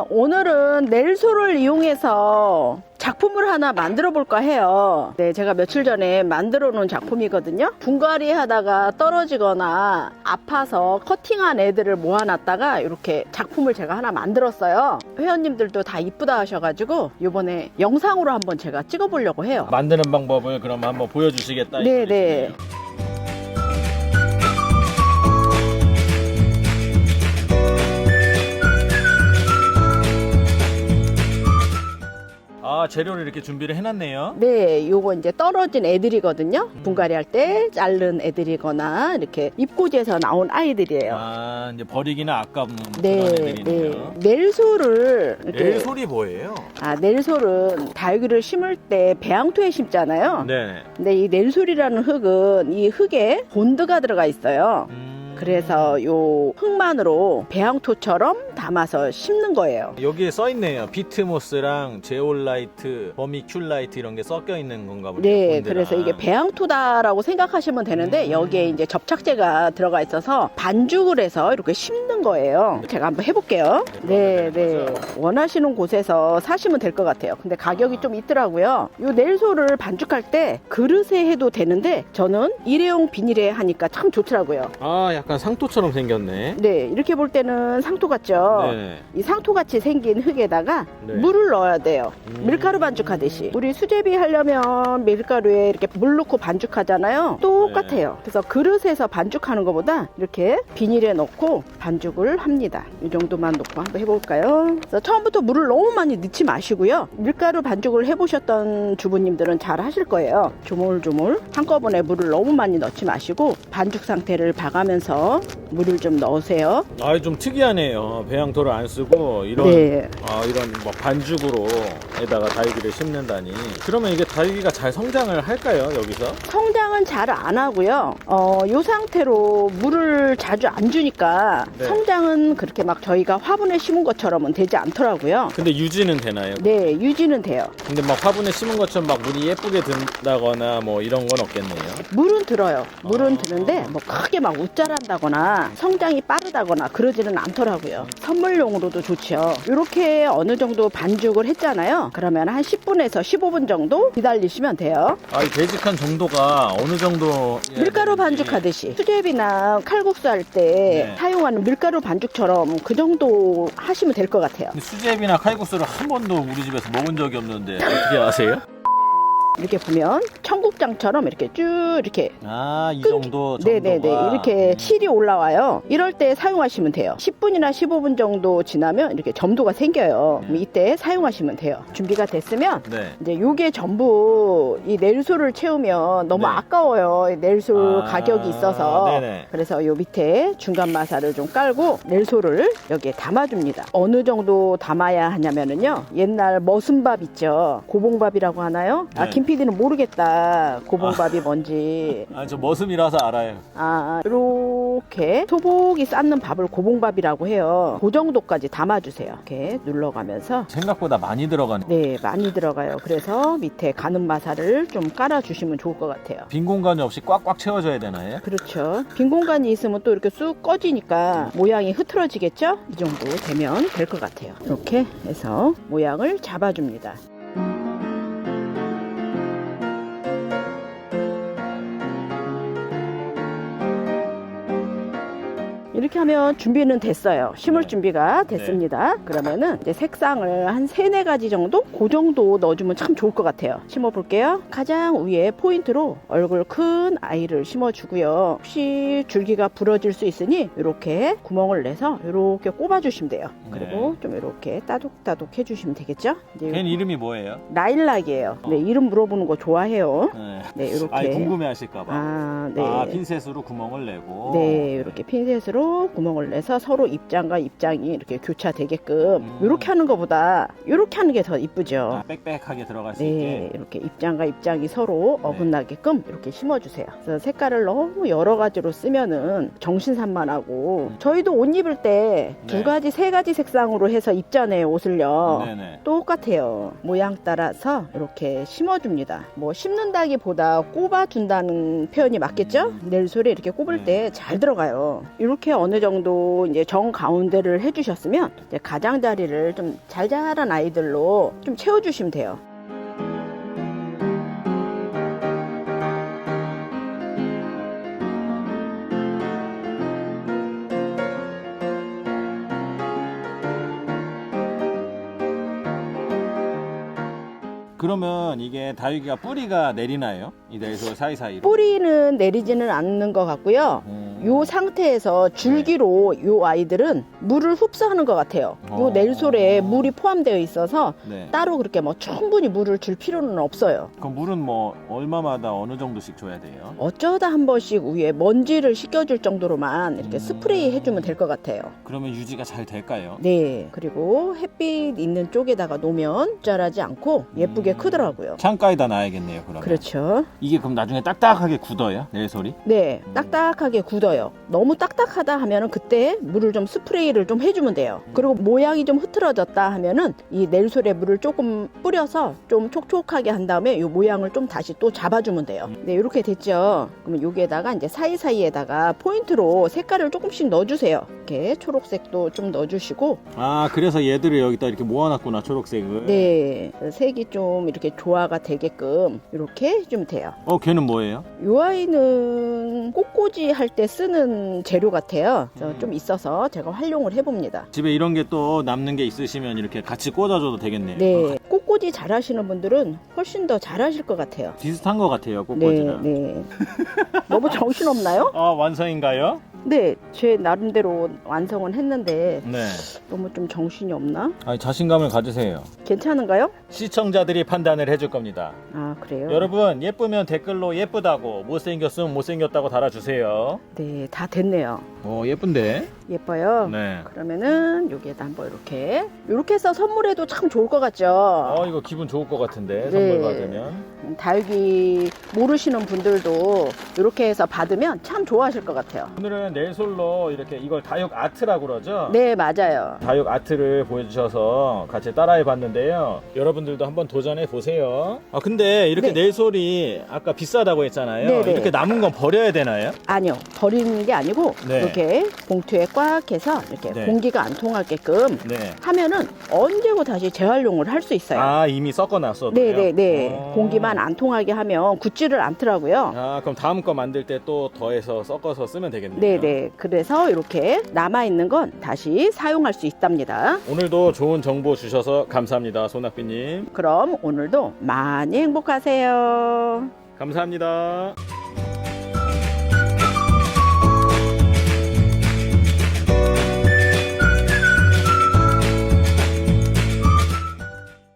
오늘은 넬소를 이용해서 작품을 하나 만들어 볼까 해요. 네, 제가 며칠 전에 만들어 놓은 작품이거든요. 분갈이 하다가 떨어지거나 아파서 커팅한 애들을 모아놨다가 이렇게 작품을 제가 하나 만들었어요. 회원님들도 다 이쁘다 하셔가지고 이번에 영상으로 한번 제가 찍어 보려고 해요. 만드는 방법을 그럼 한번 보여주시겠다. 네네. 재료를 이렇게 준비를 해놨네요. 네, 요거 이제 떨어진 애들이거든요. 분갈이 할 때 자른 애들이거나 이렇게 입고지에서 나온 아이들이에요. 이제 버리기나 아까운 네, 그런 애들이네요. 네. 넬소를 이렇게 넬솔이 뭐예요? 넬솔은 다육이를 심을 때 배양토에 심잖아요. 네. 근데 이 넬솔이라는 흙은 이 흙에 본드가 들어가 있어요. 그래서 요 흙만으로 배양토처럼 담아서 심는 거예요. 여기에 써있네요. 비트모스랑 제올라이트, 버미큘라이트 이런 게 섞여 있는 건가 보네요. 네, 본드랑. 그래서 이게 배양토다라고 생각하시면 되는데 여기에 이제 접착제가 들어가 있어서 반죽을 해서 이렇게 심는 거예요. 제가 한번 해볼게요. 네, 네. 원하시는 곳에서 사시면 될 것 같아요. 근데 가격이 좀 있더라고요. 요 넬소를 반죽할 때 그릇에 해도 되는데 저는 일회용 비닐에 하니까 참 좋더라고요. 약간 상토처럼 생겼네. 네, 이렇게 볼 때는 상토 같죠? 네. 이 상토같이 생긴 흙에다가 네. 물을 넣어야 돼요. 밀가루 반죽하듯이. 우리 수제비 하려면 밀가루에 이렇게 물 넣고 반죽하잖아요. 똑같아요. 그래서 그릇에서 반죽하는 것보다 이렇게 비닐에 넣고 반죽을 합니다. 이 정도만 넣고 한번 해볼까요? 그래서 처음부터 물을 너무 많이 넣지 마시고요. 밀가루 반죽을 해보셨던 주부님들은 잘 하실 거예요. 조물조물 한꺼번에 물을 너무 많이 넣지 마시고 반죽 상태를 봐가면서 물을 좀 넣으세요. 좀 특이하네요. 배양토를 안 쓰고 이런 네. 이런 뭐 반죽으로 에다가 다육이를 심는다니. 그러면 이게 다육이가 잘 성장을 할까요? 여기서? 성장은 잘 안 하고요. 이 상태로 물을 자주 안 주니까 네. 성장은 그렇게 막 저희가 화분에 심은 것처럼은 되지 않더라고요. 근데 유지는 되나요? 네, 유지는 돼요. 근데 막 화분에 심은 것처럼 막 물이 예쁘게 든다거나 뭐 이런 건 없겠네요. 물은 들어요. 물은 드는데 뭐 크게 막 웃자란다거나 성장이 빠르다거나 그러지는 않더라고요. 선물용으로도 좋죠. 이렇게 어느 정도 반죽을 했잖아요. 그러면 한 10분에서 15분 정도 기다리시면 돼요. 이 되직한 정도가 어느 정도 밀가루 반죽하듯이 수제비나 칼국수 할 때 네. 사용하는 밀가루 반죽처럼 그 정도 하시면 될 것 같아요. 수제비나 칼국수를 한 번도 우리 집에서 먹은 적이 없는데 어떻게 아세요? 이렇게 보면 청국장처럼 이렇게 쭉 이렇게 이 정도 정도가. 네네네 이렇게 실이 올라와요. 이럴 때 사용하시면 돼요. 10분이나 15분 정도 지나면 이렇게 점도가 생겨요. 그럼 이때 사용하시면 돼요. 준비가 됐으면 네. 이제 요게 전부 이 넬소를 채우면 너무 네. 아까워요. 넬소 가격이 있어서. 네네. 그래서 요 밑에 중간 마사를 좀 깔고 넬소를 여기에 담아줍니다. 어느 정도 담아야 하냐면은요. 옛날 머슴밥 있죠. 고봉밥이라고 하나요? 네. 김 PD는 모르겠다. 고봉밥이 뭔지. 저 머슴이라서 알아요. 이렇게 소복이 쌓는 밥을 고봉밥이라고 해요. 그 정도까지 담아주세요. 이렇게 눌러가면서. 생각보다 많이 들어가네. 네, 많이 들어가요. 그래서 밑에 가는 마사를 좀 깔아주시면 좋을 것 같아요. 빈 공간이 없이 꽉꽉 채워줘야 되나요? 그렇죠. 빈 공간이 있으면 또 이렇게 쑥 꺼지니까 모양이 흐트러지겠죠? 이 정도 되면 될 것 같아요. 이렇게 해서 모양을 잡아줍니다. 이렇게 하면 준비는 됐어요. 심을 네. 준비가 됐습니다. 그러면은 이제 색상을 한 3-4가지 정도? 그 정도 넣어주면 참 좋을 것 같아요. 심어볼게요. 가장 위에 포인트로 얼굴 큰 아이를 심어주고요. 혹시 줄기가 부러질 수 있으니 이렇게 구멍을 내서 이렇게 꼽아주시면 돼요. 그리고 좀 이렇게 따독따독 해주시면 되겠죠? 걔는 이름이 뭐예요? 라일락이에요. 네, 이름 물어보는 거 좋아해요. 네, 이렇게. 궁금해하실까봐. 네. 핀셋으로 구멍을 내고. 네, 이렇게 핀셋으로 구멍을 내서 서로 입장과 입장이 이렇게 교차되게끔 이렇게 하는 것보다 이렇게 하는 게 더 이쁘죠. 빽빽하게 들어갈 수 네, 있게. 이렇게 입장과 입장이 서로 어긋나게끔 이렇게 심어주세요. 그래서 색깔을 너무 여러 가지로 쓰면은 정신산만하고 저희도 옷 입을 때 2가지, 3가지 색상으로 해서 입잖아요, 옷을요. 네네. 똑같아요. 모양 따라서 이렇게 심어줍니다. 뭐 심는다기보다 꼽아준다는 표현이 맞겠죠? 넬소리 이렇게 꼽을 때 잘 들어가요. 이렇게 어느 어느 정도 이제 정 가운데를 해주셨으면 이제 가장자리를 좀 잘 자란 아이들로 좀 채워주시면 돼요. 그러면 이게 다육이가 뿌리가 내리나요? 이 내솔 사이사이로? 뿌리는 내리지는 않는 것 같고요. 요 상태에서 줄기로 요 아이들은 물을 흡수하는 것 같아요. 요 넬솔에 물이 포함되어 있어서 네. 따로 그렇게 뭐 충분히 물을 줄 필요는 없어요. 그럼 물은 뭐 얼마마다 어느 정도씩 줘야 돼요? 어쩌다 한 번씩 위에 먼지를 씻겨줄 정도로만 이렇게 스프레이 해주면 될 것 같아요. 그러면 유지가 잘 될까요? 네. 그리고 햇빛 있는 쪽에다가 놓으면 자라지 않고 예쁘게 크더라고요. 창가에다 놔야겠네요. 그러면. 그렇죠. 이게 그럼 나중에 딱딱하게 굳어요? 넬솔이? 네, 딱딱하게 굳어요. 너무 딱딱하다 하면은 그때 물을 좀 스프레이를 좀 해주면 돼요. 그리고 모양이 좀 흐트러졌다 하면은 이 넬솔에 물을 조금 뿌려서 좀 촉촉하게 한 다음에 이 모양을 좀 다시 또 잡아주면 돼요. 네, 이렇게 됐죠. 그러면 여기에다가 이제 사이사이에다가 포인트로 색깔을 조금씩 넣어주세요. 이렇게 초록색도 좀 넣어주시고. 아, 그래서 얘들을 여기다 이렇게 모아놨구나, 초록색을. 네, 색이 좀 이렇게 조화가 되게끔 이렇게 해주면 돼요. 걔는 뭐예요? 이 아이는 꽃꽂이 할 때 쓰는 재료 같아요. 그래서 좀 있어서 제가 활용을 해봅니다. 집에 이런 게 또 남는 게 있으시면 이렇게 같이 꽂아줘도 되겠네요. 네, 꽃꽂이 잘 하시는 분들은 훨씬 더 잘 하실 것 같아요. 비슷한 것 같아요, 네, 꽃꽂이랑. 네. 너무 정신없나요? 아, 완성인가요? 네, 제 나름대로 완성은 했는데 네. 너무 좀 정신이 없나? 아니, 자신감을 가지세요. 괜찮은가요? 시청자들이 판단을 해줄 겁니다. 아, 그래요? 여러분, 예쁘면 댓글로 예쁘다고, 못생겼으면 못생겼다고 달아주세요. 네, 다 됐네요. 예쁜데? 예뻐요. 네. 그러면은 여기에다 한번 이렇게 해서 선물해도 참 좋을 것 같죠? 이거 기분 좋을 것 같은데, 네. 선물 받으면. 다육이 모르시는 분들도 이렇게 해서 받으면 참 좋아하실 것 같아요. 오늘은 넬솔로 이렇게 이걸 다육 아트라고 그러죠? 네, 맞아요. 다육 아트를 보여주셔서 같이 따라해 봤는데요. 여러분들도 한번 도전해 보세요. 근데 이렇게 네. 넬솔이 아까 비싸다고 했잖아요. 네네. 이렇게 남은 건 버려야 되나요? 아니요, 버리는 게 아니고 네. 이렇게 봉투에 꽉 해서 이렇게 네. 공기가 안 통하게끔 네. 하면은 언제고 다시 재활용을 할 수 있어요. 이미 섞어놨어도. 네네네. 공기만 안 통하게 하면 굳지를 않더라고요. 그럼 다음 거 만들 때 또 더해서 섞어서 쓰면 되겠네요. 네네. 그래서 이렇게 남아있는 건 다시 사용할 수 있답니다. 오늘도 좋은 정보 주셔서 감사합니다, 소낙비님. 그럼 오늘도 많이 행복하세요. 감사합니다.